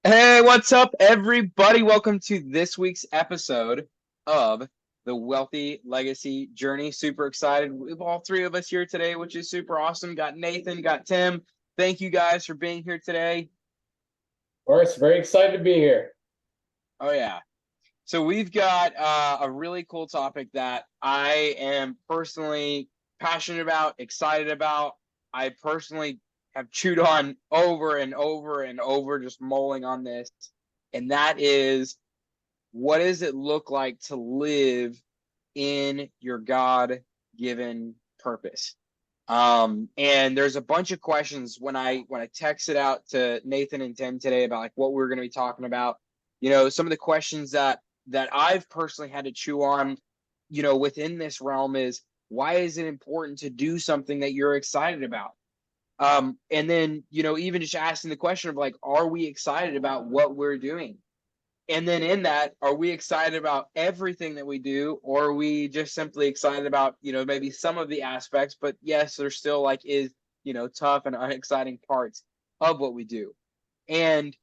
Hey, what's up, everybody? Welcome to this week's episode of the Wealthy Legacy Journey. Super excited. We have all three of us here today, which is super awesome. Got Nathan, got Tim. Thank you guys for being here today. Of course, very excited to be here. Oh, yeah. So we've got a really cool topic that I am personally passionate about, excited about. I personally have chewed on over and over and over, just mulling on this. And that is, what does it look like to live in your God-given purpose? And there's a bunch of questions when I texted out to Nathan and Tim today about like what we're going to be talking about. Some of the questions that I've personally had to chew on, within this realm is, why is it important to do something that you're excited about? And then, even just asking the question of like, are we excited about what we're doing? And then in that, are we excited about everything that we do, or are we just simply excited about, maybe some of the aspects, but yes, there's still like is, tough and unexciting parts of what we do. And,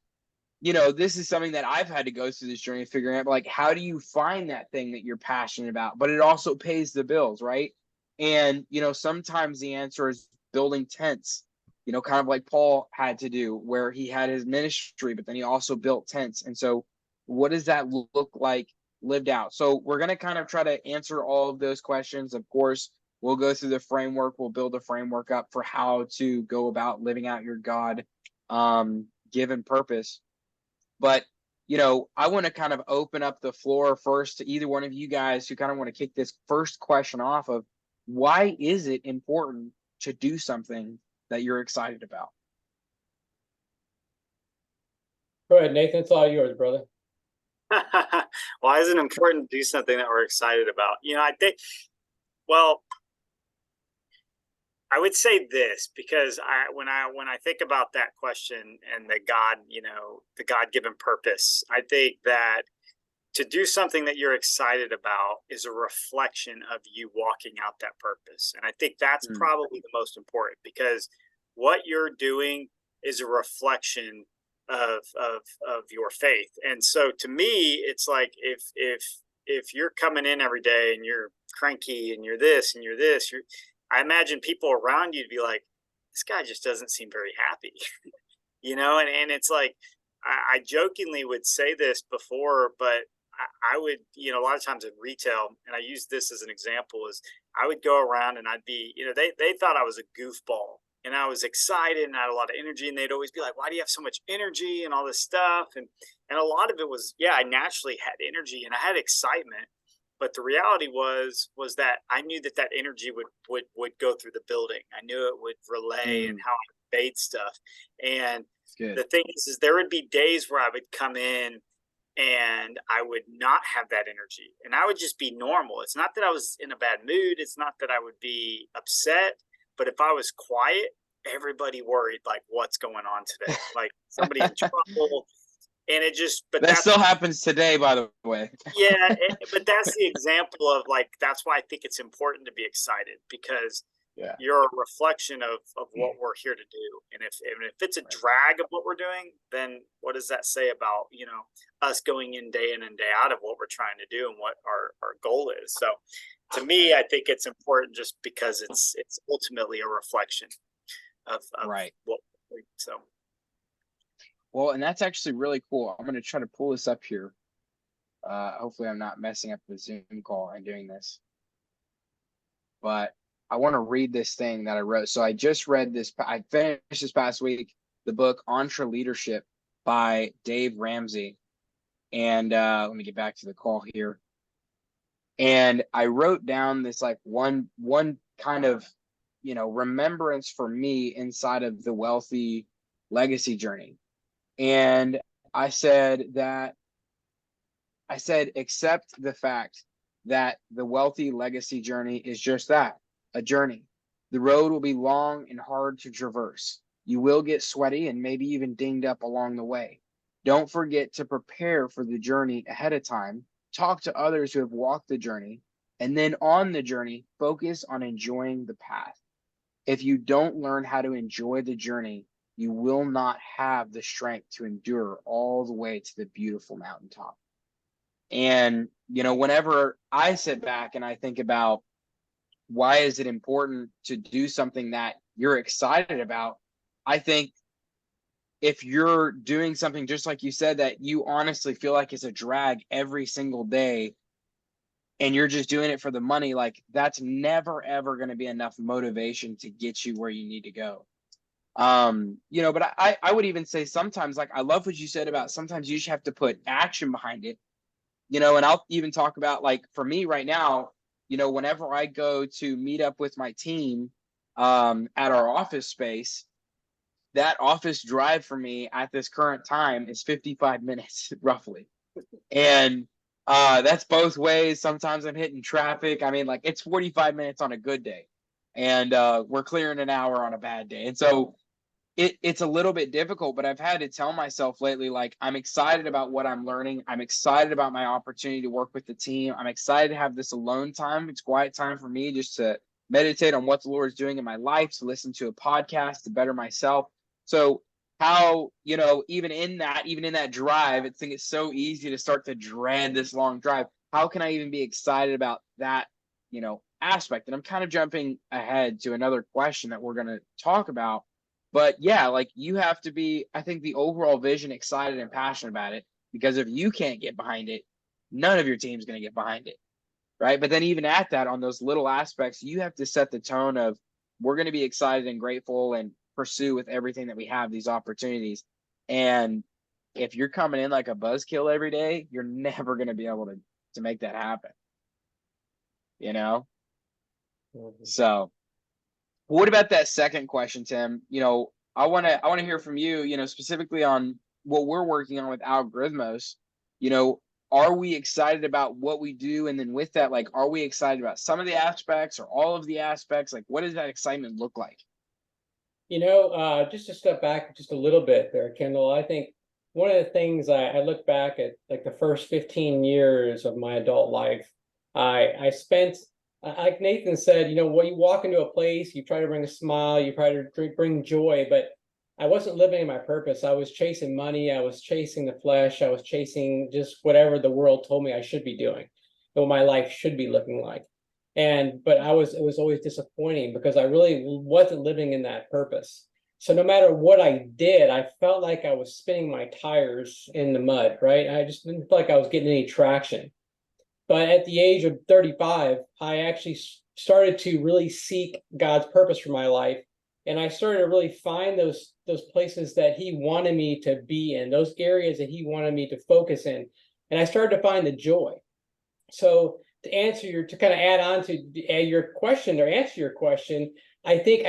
this is something that I've had to go through this journey of figuring out, like, how do you find that thing that you're passionate about, but it also pays the bills, right? And, sometimes the answer is building tents, kind of like Paul had to do, where he had his ministry, but then he also built tents. And so what does that look like lived out? So we're going to kind of try to answer all of those questions. Of course, we'll go through the framework. We'll build a framework up for how to go about living out your God given purpose. But, I want to kind of open up the floor first to either one of you guys who kind of want to kick this first question off of, why is it important to do something that you're excited about? Go ahead, Nathan. It's all yours, brother. Why is it important to do something that we're excited about? I think, well, I would say this because when I think about that question and the God, the God-given purpose, I think that to do something that you're excited about is a reflection of you walking out that purpose. And I think that's Mm, probably the most important because what you're doing is a reflection of your faith. And so to me, it's like if you're coming in every day and you're cranky and you're this and you're this, I imagine people around you to be like, this guy just doesn't seem very happy, and it's like I jokingly would say this before, but I would, a lot of times in retail, and I use this as an example, is I would go around and I'd be, they thought I was a goofball and I was excited and I had a lot of energy and they'd always be like, why do you have so much energy and all this stuff? And a lot of it was, yeah, I naturally had energy and I had excitement. But the reality was that I knew that that energy would go through the building. I knew it would relay and mm, how I made stuff. And it's good. the thing is there would be days where I would come in and I would not have that energy and I would just be normal. It's not that I was in a bad mood. It's not that I would be upset, but if I was quiet, everybody worried like what's going on today? Like somebody in trouble. And it just, but That that's, still happens today, by the way. yeah, but that's the example of like, that's why I think it's important to be excited because Yeah. you're a reflection of what we're here to do. And if it's a Right. drag of what we're doing, then what does that say about, us going in and day out of what we're trying to do and what our goal is? So to me, I think it's important just because it's ultimately a reflection of Right. what so Well, and that's actually really cool. I'm going to try to pull this up here. Hopefully, I'm not messing up the Zoom call and doing this. But I want to read this thing that I wrote. So I just read this. I finished this past week the book Entre Leadership by Dave Ramsey. And let me get back to the call here. And I wrote down this like one kind of remembrance for me inside of the wealthy legacy journey. And I said that accept the fact that the wealthy legacy journey is just that, a journey. The road will be long and hard to traverse. You will get sweaty and maybe even dinged up along the way. Don't forget to prepare for the journey ahead of time. Talk to others who have walked the journey. And then on the journey, focus on enjoying the path. If you don't learn how to enjoy the journey, you will not have the strength to endure all the way to the beautiful mountaintop. And, whenever I sit back and I think about why is it important to do something that you're excited about, I think if you're doing something, just like you said, that you honestly feel like it's a drag every single day, and you're just doing it for the money, like that's never ever going to be enough motivation to get you where you need to go. But I would even say sometimes, like, I love what you said about sometimes you just have to put action behind it. And I'll even talk about, like, for me right now, whenever I go to meet up with my team at our office space, that office drive for me at this current time is 55 minutes roughly. And that's both ways. Sometimes I'm hitting traffic. I mean, like, it's 45 minutes on a good day, and we're clearing an hour on a bad day. And so it's a little bit difficult, but I've had to tell myself lately, like, I'm excited about what I'm learning. I'm excited about my opportunity to work with the team. I'm excited to have this alone time. It's quiet time for me just to meditate on what the Lord is doing in my life, to listen to a podcast, to better myself. So how, even in that drive, I think it's so easy to start to dread this long drive. How can I even be excited about that, aspect? And I'm kind of jumping ahead to another question that we're going to talk about. But yeah, like, you have to be, I think, the overall vision, excited and passionate about it, because if you can't get behind it, none of your team's going to get behind it. Right. But then even at that, on those little aspects, you have to set the tone of, we're going to be excited and grateful and pursue with everything that we have these opportunities. And if you're coming in like a buzzkill every day, you're never going to be able to make that happen. So what about that second question, Tim? I want to hear from you, specifically on what we're working on with Algorithmos. Are we excited about what we do? And then with that, like, are we excited about some of the aspects or all of the aspects? Like, what does that excitement look like? Just to step back just a little bit there, Kendall, I think one of the things I look back at, like, the first 15 years of my adult life, I spent, like Nathan said, when you walk into a place, you try to bring a smile, you try to bring joy, but I wasn't living in my purpose. I was chasing money. I was chasing the flesh. I was chasing just whatever the world told me I should be doing, what my life should be looking like. But it was always disappointing because I really wasn't living in that purpose. So no matter what I did, I felt like I was spinning my tires in the mud, right? I just didn't feel like I was getting any traction. But at the age of 35, I actually started to really seek God's purpose for my life. And I started to really find those places that he wanted me to be in, those areas that he wanted me to focus in. And I started to find the joy. So to kind of add on to your question, or answer your question, I think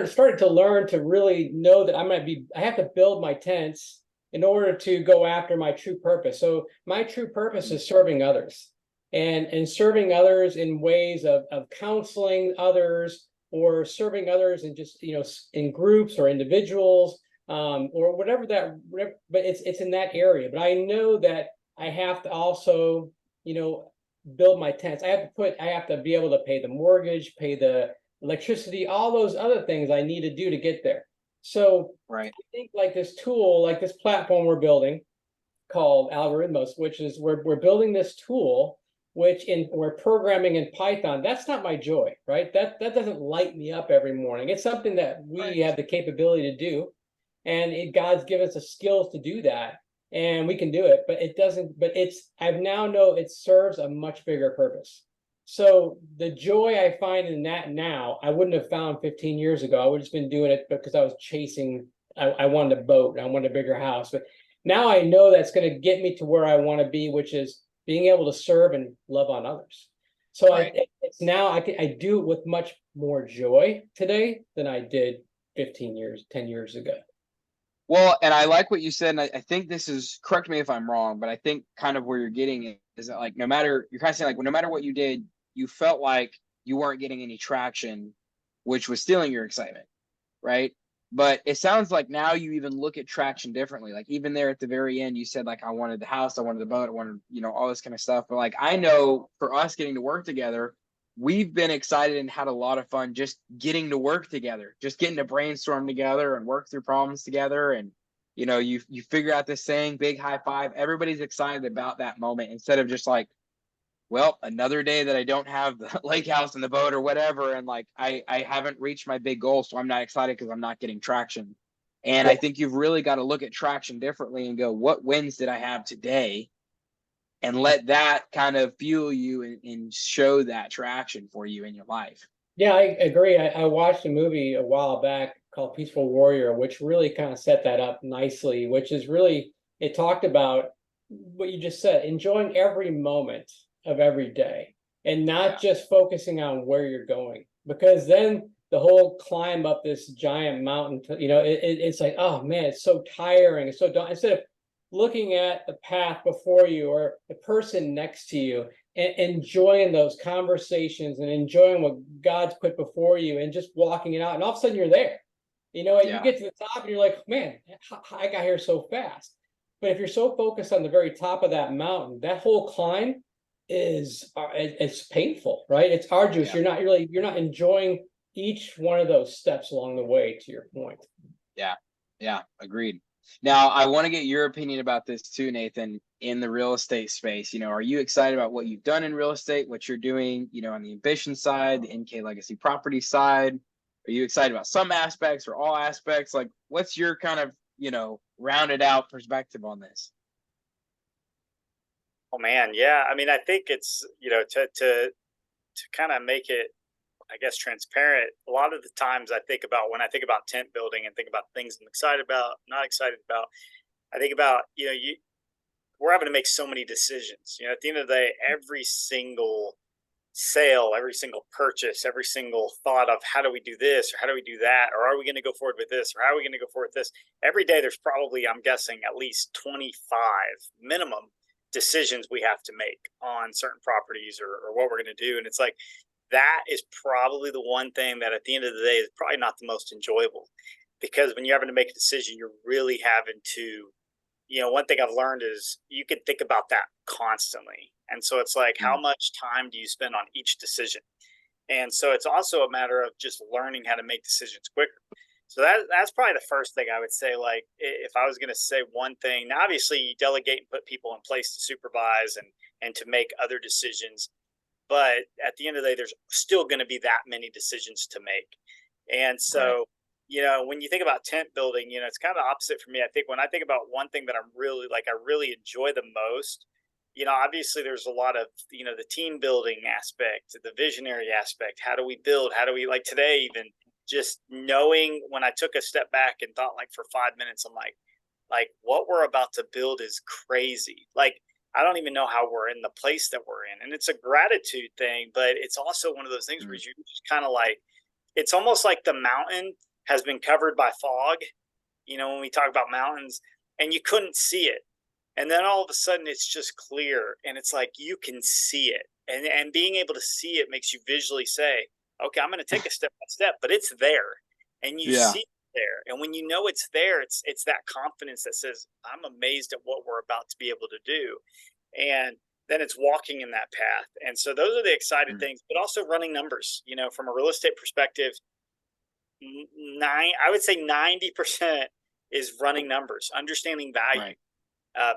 started to learn to really know that I have to build my tents in order to go after my true purpose. So my true purpose is serving others, and serving others in ways of counseling others, or serving others in just, in groups or individuals, or whatever but it's in that area. But I know that I have to also, build my tents. I have to be able to pay the mortgage, pay the electricity, all those other things I need to do to get there. So Right. I think, like, this tool, like this platform we're building called Algorithmos, which is we're building this tool, we're programming in Python. That's not my joy, right? That doesn't light me up every morning. It's something that we have the capability to do, and God's given us the skills to do that, and we can do it. But it doesn't. But I now know it serves a much bigger purpose. So the joy I find in that now, I wouldn't have found 15 years ago. I would have just been doing it because I was chasing. I wanted a boat. I wanted a bigger house. But now I know that's going to get me to where I want to be, which is being able to serve and love on others. So Right. it's now I do it with much more joy today than I did 10 years ago. Well, and I like what you said, and I think this is, correct me if I'm wrong, but I think kind of where you're getting is that, like, you're kind of saying, like, well, no matter what you did, you felt like you weren't getting any traction, which was stealing your excitement, right? But it sounds like now you even look at traction differently. Like, even there at the very end, you said, like, I wanted the house, I wanted the boat, I wanted, all this kind of stuff. But, like, I know for us getting to work together, we've been excited and had a lot of fun just getting to work together, just getting to brainstorm together and work through problems together. And you figure out this saying, big high five. Everybody's excited about that moment instead of just like, well, another day that I don't have the lake house and the boat or whatever, and like I haven't reached my big goal, so I'm not excited because I'm not getting traction. And I think you've really got to look at traction differently and go, what wins did I have today? And let that kind of fuel you and show that traction for you in your life. Yeah, I agree. I watched a movie a while back called Peaceful Warrior, which really kind of set that up nicely, which is really, it talked about what you just said, enjoying every moment of every day and not just focusing on where you're going, because then the whole climb up this giant mountain, it's like, oh man, it's so tiring. It's so dumb. Instead of looking at the path before you or the person next to you and enjoying those conversations and enjoying what God's put before you and just walking it out. And all of a sudden you're there. You get to the top and you're like, man, I got here so fast. But if you're so focused on the very top of that mountain, that whole climb is it's painful, right? It's arduous. Yeah. You're not enjoying each one of those steps along the way, to your point. Yeah, agreed. Now, I want to get your opinion about this too, Nathan, in the real estate space. Are you excited about what you've done in real estate, what you're doing, on the ambition side, the NK Legacy Property side? Are you excited about some aspects or all aspects? Like, what's your kind of, rounded out perspective on this? Oh man, yeah. I mean, I think it's, to kind of make it, I guess, transparent. A lot of the times when I think about tent building and think about things I'm excited about, not excited about, I think about, we're having to make so many decisions. At the end of the day, every single sale, every single purchase, every single thought of how do we do this or how do we do that, or are we going to go forward with this, or how are we going to go forward with this? Every day there's probably, I'm guessing, at least 25 minimum decisions we have to make on certain properties or what we're going to do. And it's like, that is probably the one thing that at the end of the day is probably not the most enjoyable, because when you're having to make a decision, you're really having to, one thing I've learned is you can think about that constantly. And so it's like, how much time do you spend on each decision? And so it's also a matter of just learning how to make decisions quicker. So that's probably the first thing I would say. Like, if I was going to say one thing, now obviously you delegate and put people in place to supervise and to make other decisions. But at the end of the day, there's still going to be that many decisions to make. And so, when you think about tent building, it's kind of opposite for me. I think when I think about one thing that I'm really like, I really enjoy the most, obviously there's a lot of, the team building aspect, the visionary aspect. How do we build? How do we, like today, even just knowing, when I took a step back and thought like for 5 minutes, I'm like what we're about to build is crazy. Like, I don't even know how we're in the place that we're in. And it's a gratitude thing, but it's also one of those things where you just kind of like, it's almost like the mountain has been covered by fog, when we talk about mountains, and you couldn't see it. And then all of a sudden it's just clear, and it's like you can see it. And being able to see it makes you visually say, okay, I'm going to take a step by step, but it's there. And you see it there. And when you know it's there, it's that confidence that says, I'm amazed at what we're about to be able to do. And then it's walking in that path. And so those are the exciting things, but also running numbers, from a real estate perspective. I would say 90% is running numbers, understanding value,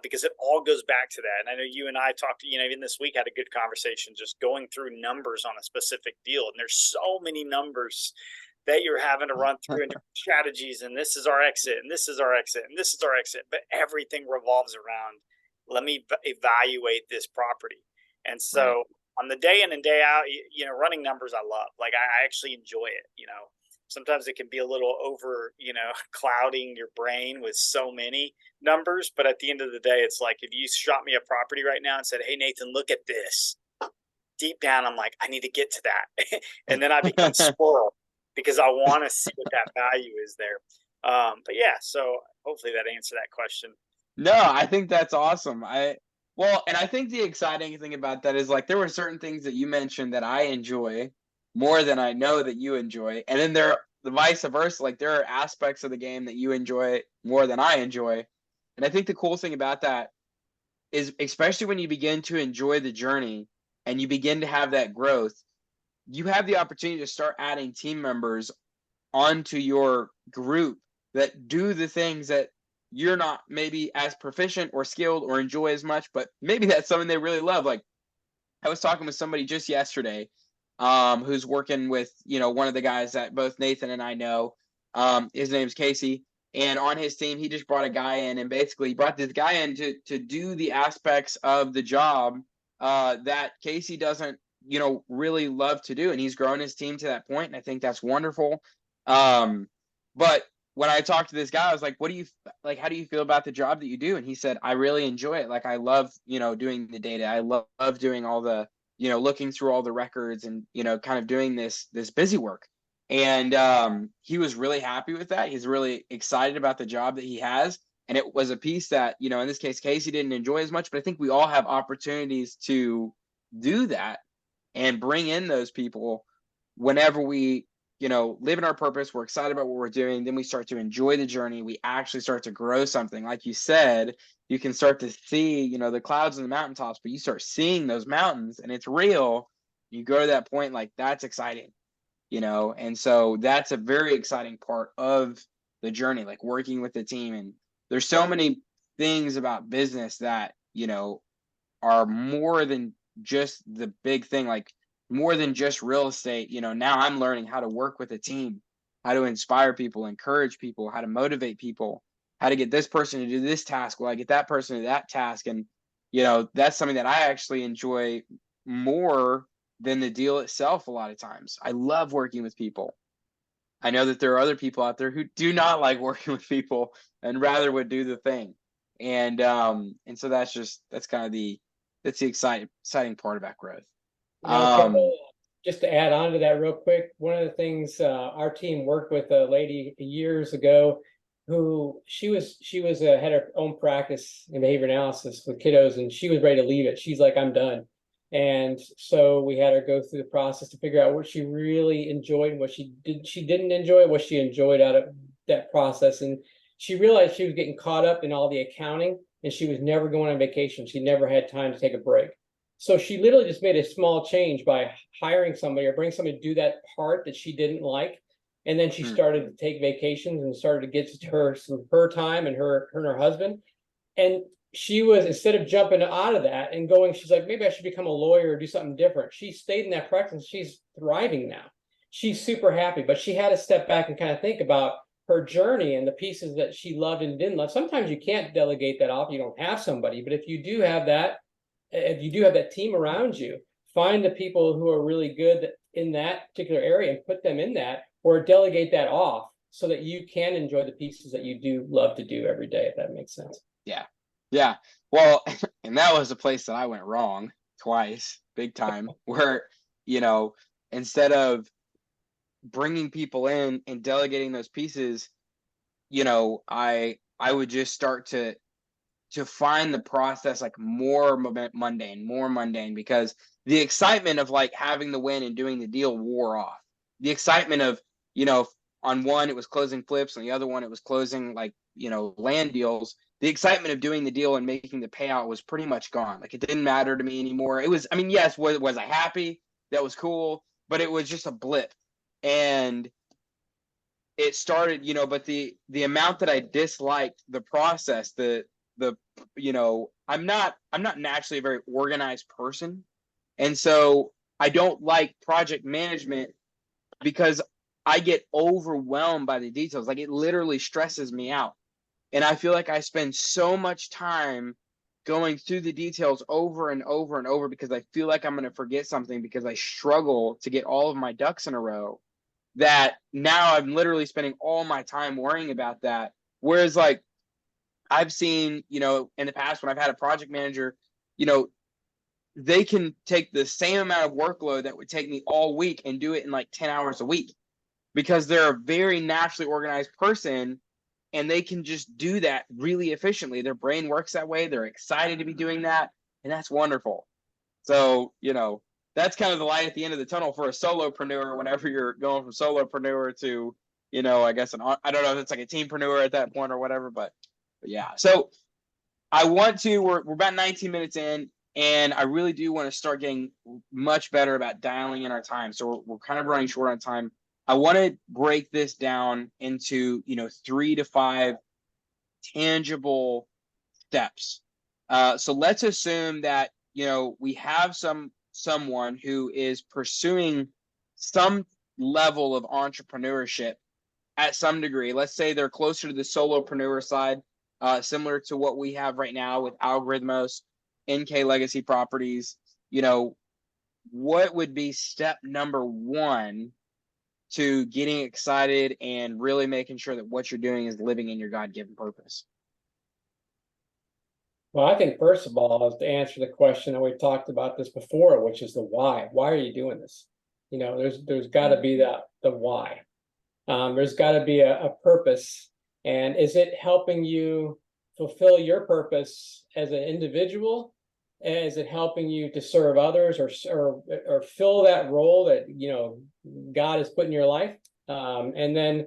because it all goes back to that. And I know you and I talked, even this week had a good conversation, just going through numbers on a specific deal. And there's so many numbers that you're having to run through and different strategies. And this is our exit, and this is our exit, and this is our exit. But everything revolves around, let me evaluate this property. And so on the day in and day out, running numbers, I love. Like, I actually enjoy it. Sometimes it can be a little over, clouding your brain with so many numbers. But at the end of the day, it's like, if you shot me a property right now and said, hey, Nathan, look at this. Deep down, I'm like, I need to get to that. And then I become squirrel because I want to see what that value is there. But yeah, so hopefully that answered that question. No, I think that's awesome. And I think the exciting thing about that is, like, there were certain things that you mentioned that I enjoy more than I know that you enjoy. And then the vice versa, like there are aspects of the game that you enjoy more than I enjoy. And I think the cool thing about that is, especially when you begin to enjoy the journey and you begin to have that growth, you have the opportunity to start adding team members onto your group that do the things that you're not maybe as proficient or skilled or enjoy as much, but maybe that's something they really love. Like, I was talking with somebody just yesterday, who's working with, one of the guys that both Nathan and I know. His name's Casey. And on his team, he just brought a guy in, and basically he brought this guy in to do the aspects of the job that Casey doesn't, really love to do. And he's grown his team to that point, and I think that's wonderful. But when I talked to this guy, I was like, how do you feel about the job that you do? And he said, I really enjoy it. Like, I love, doing the data. I love doing all the, looking through all the records and, kind of doing this busy work. And he was really happy with that. He's really excited about the job that he has. And it was a piece that, in this case, Casey didn't enjoy as much, but I think we all have opportunities to do that and bring in those people whenever we, live in our purpose. We're excited about what we're doing. Then we start to enjoy the journey. We actually start to grow something. Like you said, you can start to see, the clouds and the mountaintops, but you start seeing those mountains and it's real. You go to that point, like, that's exciting, and so that's a very exciting part of the journey, like working with the team. And there's so many things about business that, are more than just the big thing, like more than just real estate. Now I'm learning how to work with a team, how to inspire people, encourage people, how to motivate people, how to get this person to do this task while I get that person to do that task. And, that's something that I actually enjoy more than the deal itself. A lot of times I love working with people. I know that there are other people out there who do not like working with people and rather would do the thing. And so that's kind of that's the exciting part about growth. Kendall, just to add on to that real quick, one of the things our team worked with a lady years ago who she was had her own practice in behavior analysis with kiddos, and she was ready to leave it. She's like, I'm done. And so we had her go through the process to figure out what she really enjoyed and what she didn't enjoy, what she enjoyed out of that process. And she realized she was getting caught up in all the accounting, and she was never going on vacation. She never had time to take a break. So she literally just made a small change by hiring somebody or bring somebody to do that part that she didn't like. And then she started to take vacations and started to get to her some her time and her and her husband. And she was, instead of jumping out of that and going, she's like, maybe I should become a lawyer or do something different. She stayed in that practice. She's thriving now. She's super happy, but she had to step back and kind of think about her journey and the pieces that she loved and didn't love. Sometimes you can't delegate that off. You don't have somebody, but if you do have that team around you, find the people who are really good in that particular area and put them in that, or delegate that off so that you can enjoy the pieces that you do love to do every day, if that makes sense. Yeah. Well, and that was a place that I went wrong twice, big time, where, instead of bringing people in and delegating those pieces, I would just start to find the process like more mundane, because the excitement of like having the win and doing the deal wore off. The excitement of, on one it was closing flips, on the other one it was closing like, land deals. The excitement of doing the deal and making the payout was pretty much gone. Like, it didn't matter to me anymore. It was, I mean, yes, was I happy? That was cool, but it was just a blip. And it started, but the amount that I disliked the process, I'm not naturally a very organized person. And so I don't like project management because I get overwhelmed by the details. Like, it literally stresses me out. And I feel like I spend so much time going through the details over and over and over because I feel like I'm going to forget something because I struggle to get all of my ducks in a row, that now I'm literally spending all my time worrying about that. Whereas, like, I've seen, in the past when I've had a project manager, they can take the same amount of workload that would take me all week and do it in like 10 hours a week because they're a very naturally organized person and they can just do that really efficiently. Their brain works that way. They're excited to be doing that. And that's wonderful. So, that's kind of the light at the end of the tunnel for a solopreneur whenever you're going from solopreneur to, I guess, I don't know if it's like a teampreneur at that point or whatever, but yeah. So we're about 19 minutes in. And I really do want to start getting much better about dialing in our time. So we're kind of running short on time. I want to break this down into, 3 to 5 tangible steps. So let's assume that, we have someone who is pursuing some level of entrepreneurship at some degree. Let's say they're closer to the solopreneur side, similar to what we have right now with Algorithmos, NK Legacy Properties. What would be step number one to getting excited and really making sure that what you're doing is living in your God-given purpose? Well, I think first of all is to answer the question, and we've talked about this before, which is the why. Why are you doing this? There's got to be the why. There's got to be a purpose, and is it helping you fulfill your purpose as an individual? Is it helping you to serve others, or fill that role that God has put in your life? And then,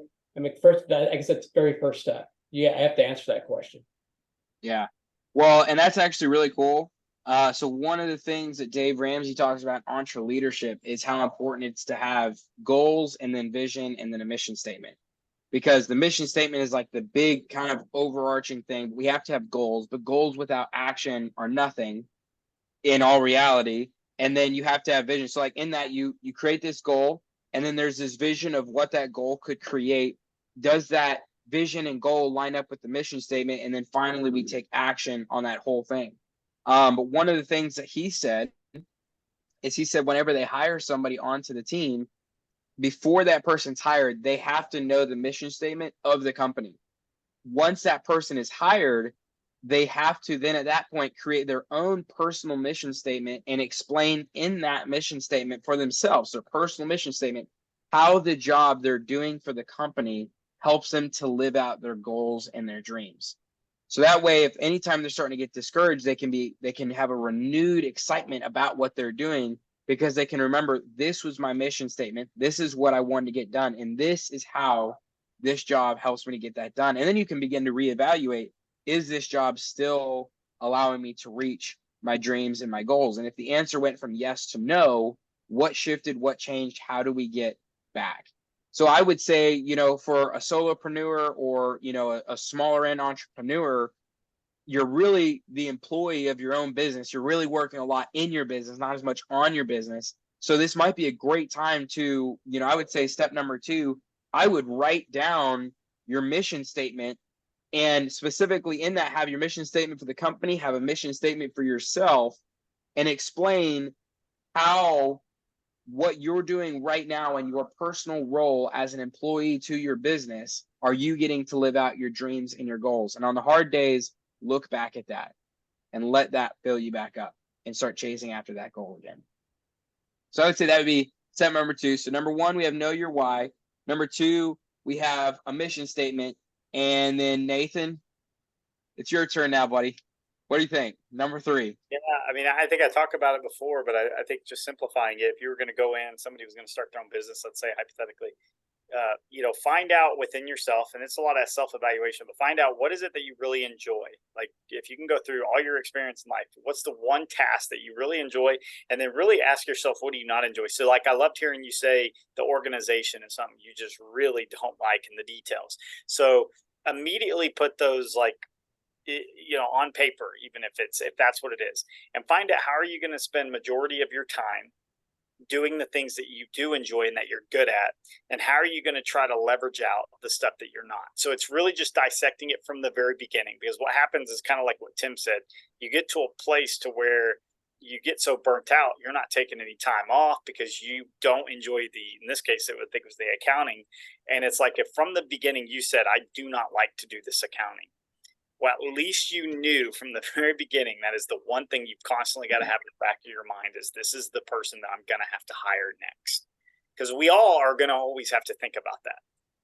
first, I guess that's the very first step. You have to answer that question. Yeah. Well, and that's actually really cool. So one of the things that Dave Ramsey talks about in EntreLeadership is how important it's to have goals and then vision and then a mission statement. Because the mission statement is like the big kind of overarching thing. We have to have goals, but goals without action are nothing in all reality. And then you have to have vision. So like in that, you create this goal, and then there's this vision of what that goal could create. Does that vision and goal line up with the mission statement? And then finally we take action on that whole thing. But one of the things that he said whenever they hire somebody onto the team, before that person's hired, they have to know the mission statement of the company. Once that person is hired, they have to then at that point create their own personal mission statement and explain in that mission statement for themselves, their personal mission statement, how the job they're doing for the company helps them to live out their goals and their dreams. So that way, if anytime they're starting to get discouraged, they can have a renewed excitement about what they're doing, because they can remember, this was my mission statement. This is what I wanted to get done. And this is how this job helps me to get that done. And then you can begin to reevaluate, is this job still allowing me to reach my dreams and my goals? And if the answer went from yes to no, what shifted, what changed? How do we get back? So I would say, for a solopreneur or, a smaller end entrepreneur, you're really the employee of your own business. You're really working a lot in your business, not as much on your business. So this might be a great time to, I would say step number 2, I would write down your mission statement, and specifically in that, have your mission statement for the company, have a mission statement for yourself, and explain how what you're doing right now in your personal role as an employee to your business, are you getting to live out your dreams and your goals? And on the hard days, look back at that and let that fill you back up and start chasing after that goal again. So I would say that would be step number 2. So number 1, we have know your why. Number 2, we have a mission statement. And then Nathan, it's your turn now, buddy. What do you think? Number 3. Yeah, I think I talked about it before, but I think just simplifying it, if you were going to go in, somebody was going to start their own business, let's say hypothetically, find out within yourself, and it's a lot of self-evaluation, but find out what is it that you really enjoy. Like if you can go through all your experience in life, what's the one task that you really enjoy, and then really ask yourself, what do you not enjoy? So like I loved hearing you say the organization is something you just really don't like in the details. So immediately put those on paper, even if that's what it is, and find out how are you going to spend majority of your time doing the things that you do enjoy and that you're good at, and how are you going to try to leverage out the stuff that you're not. So it's really just dissecting it from the very beginning, because what happens is kind of like what Tim said, you get to a place to where you get so burnt out, you're not taking any time off because you don't enjoy in this case, I think it was the accounting. And it's like, if from the beginning you said, I do not like to do this accounting, well, at least you knew from the very beginning that is the one thing you've constantly got to have in the back of your mind, is this is the person that I'm going to have to hire next. Because we all are going to always have to think about that.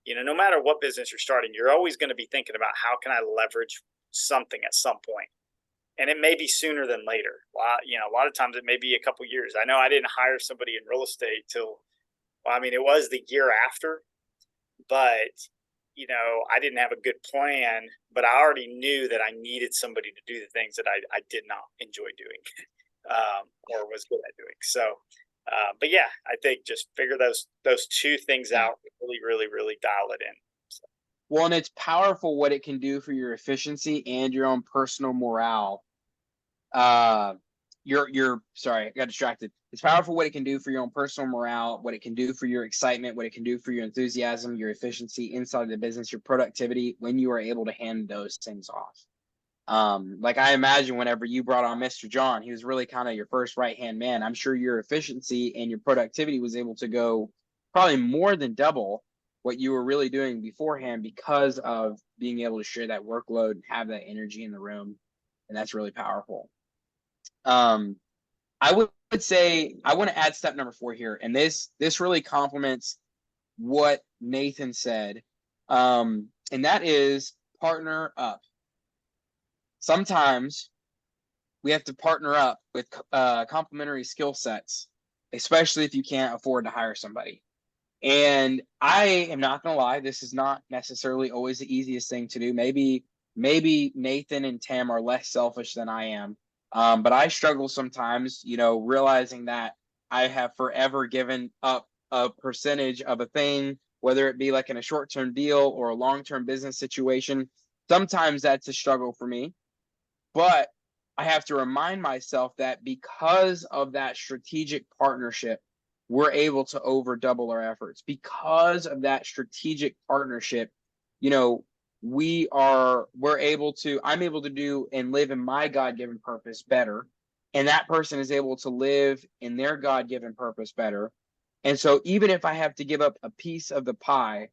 No matter what business you're starting, you're always going to be thinking about how can I leverage something at some point. And it may be sooner than later. A lot of times it may be a couple years. I know I didn't hire somebody in real estate till, it was the year after, but I didn't have a good plan, but I already knew that I needed somebody to do the things that I did not enjoy doing. or was good at doing. So, but yeah, I think just figure those two things out, really, really, really dial it in. So. Well, and it's powerful what it can do for your efficiency and your own personal morale. Sorry, I got distracted. It's powerful what it can do for your own personal morale, what it can do for your excitement, what it can do for your enthusiasm, your efficiency inside of the business, your productivity when you are able to hand those things off. Like I imagine whenever you brought on Mr. John, he was really kind of your first right-hand man. I'm sure your efficiency and your productivity was able to go probably more than double what you were really doing beforehand because of being able to share that workload and have that energy in the room. And that's really powerful. I would say I want to add step number 4 here, and this really complements what Nathan said, and that is partner up. Sometimes we have to partner up with complementary skill sets, especially if you can't afford to hire somebody. And I am not going to lie, this is not necessarily always the easiest thing to do. Maybe Nathan and Tim are less selfish than I am. But I struggle sometimes, realizing that I have forever given up a percentage of a thing, whether it be like in a short-term deal or a long-term business situation. Sometimes that's a struggle for me. But I have to remind myself that because of that strategic partnership, we're able to over double our efforts. Because of that strategic partnership, I'm able to do and live in my God-given purpose better. And that person is able to live in their God-given purpose better. And so even if I have to give up a piece of the pie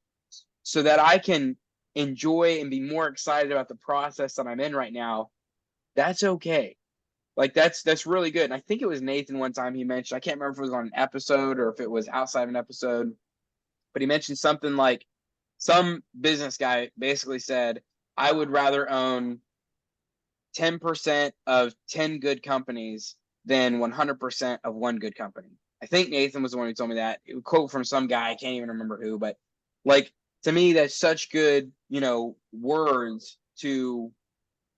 so that I can enjoy and be more excited about the process that I'm in right now, that's okay. Like that's really good. And I think it was Nathan one time he mentioned, I can't remember if it was on an episode or if it was outside of an episode, but he mentioned something like some business guy basically said, I would rather own 10% of 10 good companies than 100% of one good company. I think Nathan was the one who told me that. It was a quote from some guy, I can't even remember who, but like to me, that's such good, words to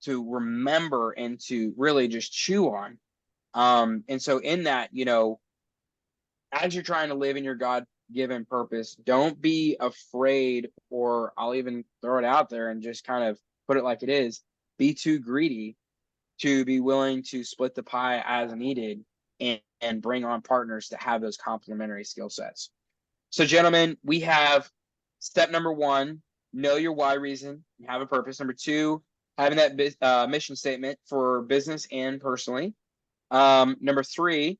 remember and to really just chew on. And so in that, as you're trying to live in your God-given purpose, don't be afraid, or I'll even throw it out there and just kind of put it like it is, be too greedy to be willing to split the pie as needed and bring on partners to have those complementary skill sets. So gentlemen, we have step number 1, know your why reason and have a purpose. Number 2, having that mission statement for business and personally. Number 3,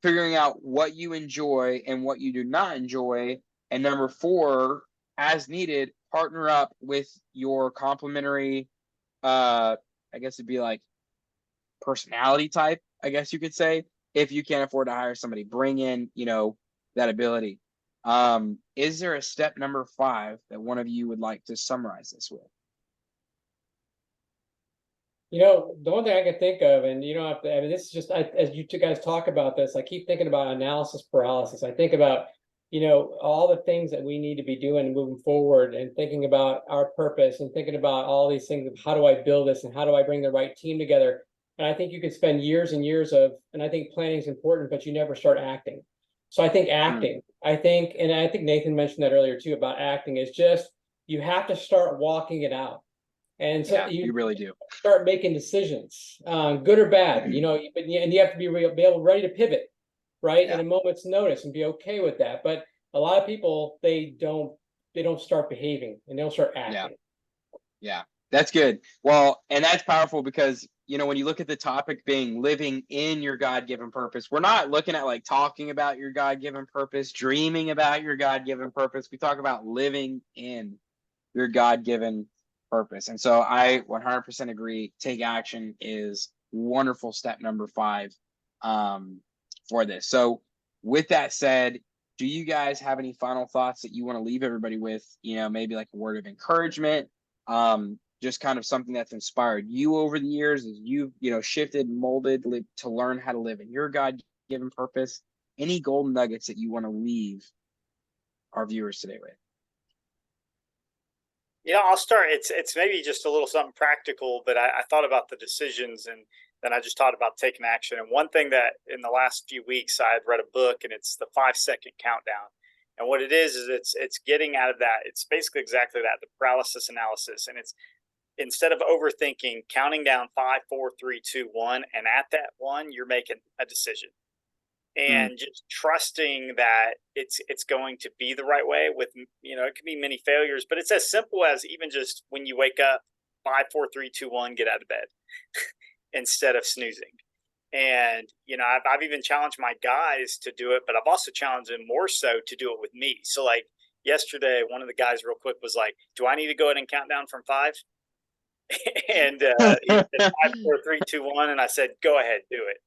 figuring out what you enjoy and what you do not enjoy. And number 4, as needed, partner up with your complementary, I guess it'd be like personality type, I guess you could say, if you can't afford to hire somebody, bring in, that ability. Is there a step number 5 that one of you would like to summarize this with? The one thing I can think of, and this is just, as you two guys talk about this, I keep thinking about analysis paralysis. I think about, all the things that we need to be doing and moving forward and thinking about our purpose and thinking about all these things of how do I build this and how do I bring the right team together? And I think you could spend years and years and I think planning is important, but you never start acting. So I think acting, and I think Nathan mentioned that earlier too, about acting is just, you have to start walking it out. And so you really do start making decisions, good or bad, and you have to be ready to pivot, right? In a moment's notice and be okay with that. But a lot of people, they don't start behaving and they don't start acting. Yeah, that's good. Well, and that's powerful because, when you look at the topic being living in your God-given purpose, we're not looking at like talking about your God-given purpose, dreaming about your God-given purpose. We talk about living in your God-given purpose. And so I 100% agree. Take action is wonderful step number 5 for this. So with that said, do you guys have any final thoughts that you want to leave everybody with? Maybe like a word of encouragement, just kind of something that's inspired you over the years as you've, shifted, molded to learn how to live in your God-given purpose. Any golden nuggets that you want to leave our viewers today with? I'll start. It's maybe just a little something practical, but I thought about the decisions, and then I just thought about taking action. And one thing that in the last few weeks I had read a book, and it's the 5-second countdown. And what it is it's getting out of that. It's basically exactly that, the paralysis analysis. And it's instead of overthinking, counting down 5, 4, 3, 2, 1, and at that one, you're making a decision. And just trusting that it's going to be the right way. With, it could be many failures, but it's as simple as even just when you wake up, 5, 4, 3, 2, 1, get out of bed instead of snoozing. And I've even challenged my guys to do it, but I've also challenged them more so to do it with me. So like yesterday, one of the guys real quick was like, "Do I need to go ahead and count down from 5?" And he said 5, 4, 3, 2, 1, and I said, "Go ahead, do it."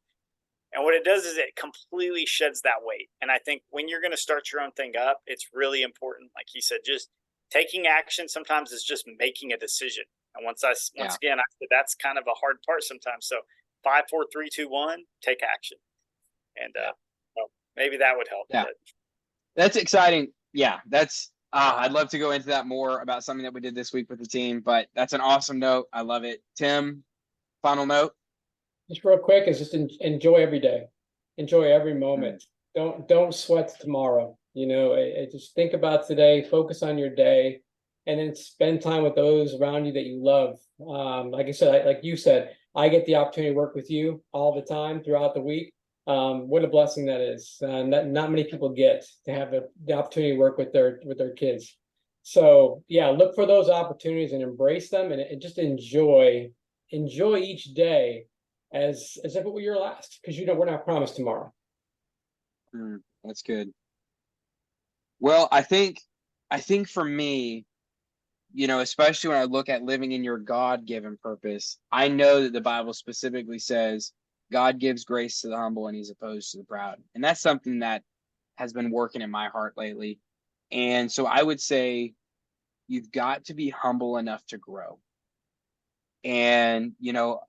And what it does is it completely sheds that weight. And I think when you're going to start your own thing up, it's really important. Like he said, just taking action sometimes is just making a decision. And once again, I said that's kind of a hard part sometimes. So 5, 4, 3, 2, 1, take action. And well, maybe that would help. Yeah, that's exciting. Yeah, that's I'd love to go into that more about something that we did this week with the team, but that's an awesome note. I love it. Tim, final note. Just real quick is just enjoy every day, enjoy every moment. Don't sweat tomorrow. Just think about today, focus on your day, and then spend time with those around you that you love. Like I said, like you said, I get the opportunity to work with you all the time throughout the week. What a blessing that is. Not many people get to have the opportunity to work with their kids. So yeah, look for those opportunities and embrace them, and just enjoy each day as if it were your last, because we're not promised tomorrow. That's good. Well, I think for me, especially when I look at living in your God-given purpose, I know that the Bible specifically says God gives grace to the humble and he's opposed to the proud. And that's something that has been working in my heart lately. And so I would say you've got to be humble enough to grow. And,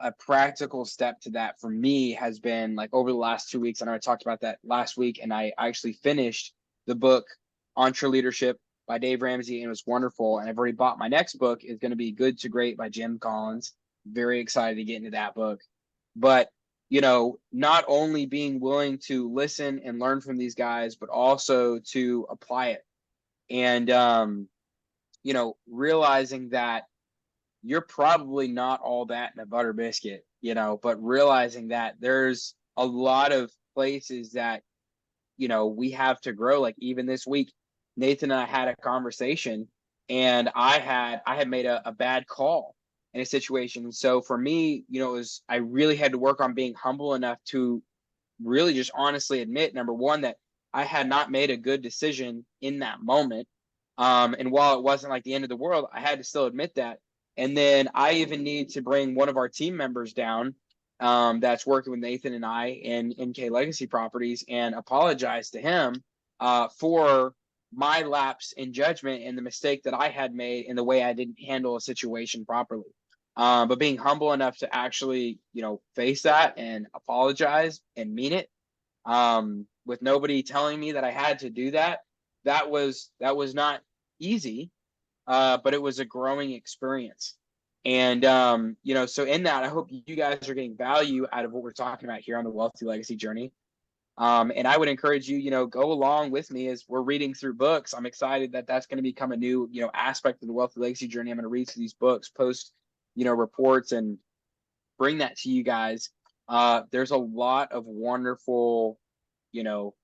a practical step to that for me has been like over the last 2 weeks. I know I talked about that last week, and I actually finished the book Entre Leadership by Dave Ramsey, and it was wonderful. And I've already bought my next book. It's going to be Good to Great by Jim Collins. Very excited to get into that book. But, not only being willing to listen and learn from these guys, but also to apply it. And, realizing that you're probably not all that in a butter biscuit, but realizing that there's a lot of places that, we have to grow. Like even this week, Nathan and I had a conversation, and I had made a bad call in a situation. So for me, I really had to work on being humble enough to really just honestly admit, number one, that I had not made a good decision in that moment. And while it wasn't like the end of the world, I had to still admit that. And then I even need to bring one of our team members down that's working with Nathan and I in NK Legacy Properties and apologize to him for my lapse in judgment and the mistake that I had made in the way I didn't handle a situation properly. But being humble enough to actually, face that and apologize and mean it, with nobody telling me that I had to do that, that was not easy. But it was a growing experience. And, so in that, I hope you guys are getting value out of what we're talking about here on the Wealthy Legacy Journey. And I would encourage you, go along with me as we're reading through books. I'm excited that that's going to become a new, aspect of the Wealthy Legacy Journey. I'm going to read through these books, post, reports, and bring that to you guys. There's a lot of wonderful,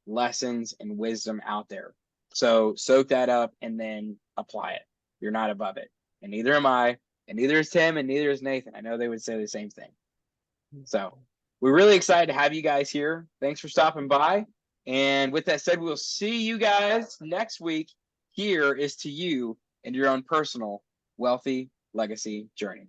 lessons and wisdom out there. So soak that up and then apply it. You're not above it. And neither am I, and neither is Tim, and neither is Nathan. I know they would say the same thing. So we're really excited to have you guys here. Thanks for stopping by. And with that said, we'll see you guys next week. Here is to you and your own personal Wealthy Legacy Journey.